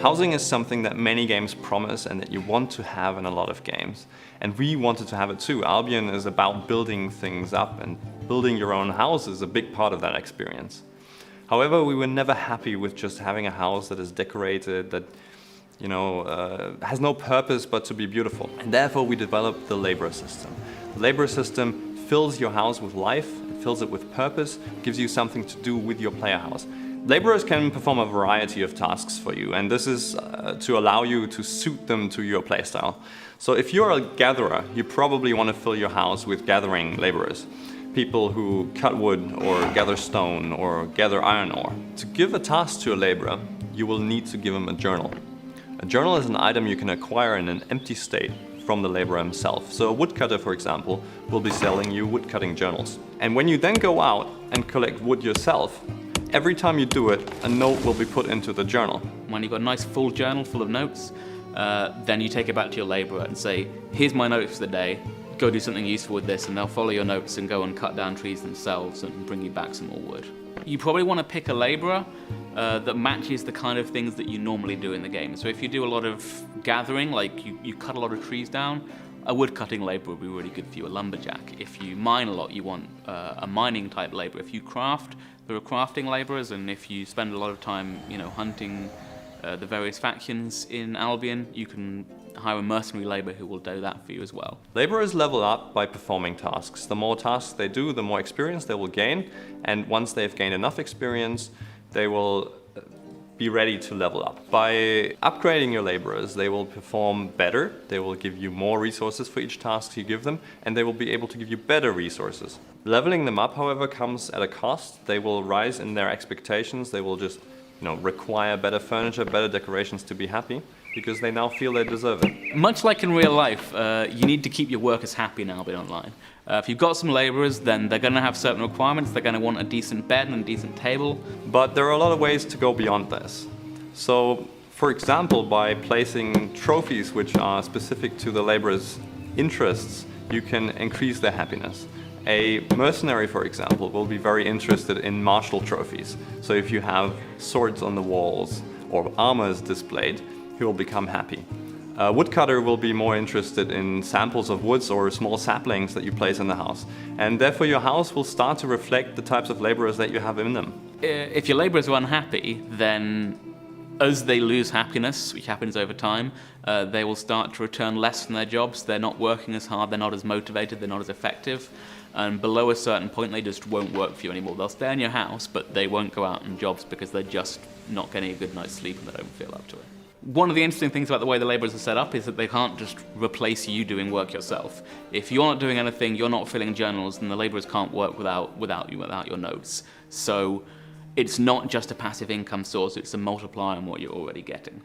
Housing is something that many games promise and that you want to have in a lot of games. And we wanted to have it too. Albion is about building things up, and building your own house is a big part of that experience. However, we were never happy with just having a house that is decorated, that has no purpose but to be beautiful. And therefore we developed the Laborer system. The Laborer system fills your house with life, it fills it with purpose, gives you something to do with your player house. Laborers can perform a variety of tasks for you, and this is to allow you to suit them to your playstyle. So if you're a gatherer, you probably want to fill your house with gathering laborers. People who cut wood or gather stone or gather iron ore. To give a task to a laborer, you will need to give him a journal. A journal is an item you can acquire in an empty state from the laborer himself. So a woodcutter, for example, will be selling you woodcutting journals. And when you then go out and collect wood yourself, every time you do it, a note will be put into the journal. When you've got a nice full journal full of notes, then you take it back to your labourer and say, here's my notes for the day, go do something useful with this, and they'll follow your notes and go and cut down trees themselves and bring you back some more wood. You probably want to pick a labourer that matches the kind of things that you normally do in the game. So if you do a lot of gathering, like you cut a lot of trees down, a wood-cutting labourer would be really good for you, a lumberjack. If you mine a lot, you want a mining-type labourer. If you craft, there are crafting labourers, and if you spend a lot of time, hunting the various factions in Albion, you can hire a mercenary labourer who will do that for you as well. Labourers level up by performing tasks. The more tasks they do, the more experience they will gain, and once they've gained enough experience, they will be ready to level up. By upgrading your labourers, they will perform better, they will give you more resources for each task you give them, and they will be able to give you better resources. Leveling them up, however, comes at a cost. They will rise in their expectations, they will just require better furniture, better decorations to be happy, because they now feel they deserve it. Much like in real life, you need to keep your workers happy in Albion Online. If you've got some labourers, then they're going to have certain requirements. They're going to want a decent bed and a decent table. But there are a lot of ways to go beyond this. So, for example, by placing trophies which are specific to the labourers' interests, you can increase their happiness. A mercenary, for example, will be very interested in martial trophies. So if you have swords on the walls or armors displayed, he will become happy. A woodcutter will be more interested in samples of woods or small saplings that you place in the house. And therefore your house will start to reflect the types of labourers that you have in them. If your labourers are unhappy, then as they lose happiness, which happens over time, they will start to return less from their jobs. They're not working as hard, they're not as motivated, they're not as effective. And below a certain point, they just won't work for you anymore. They'll stay in your house, but they won't go out on jobs because they're just not getting a good night's sleep and they don't feel up to it. One of the interesting things about the way the labourers are set up is that they can't just replace you doing work yourself. If you're not doing anything, you're not filling journals, then the labourers can't work without your notes. So it's not just a passive income source, it's a multiplier on what you're already getting.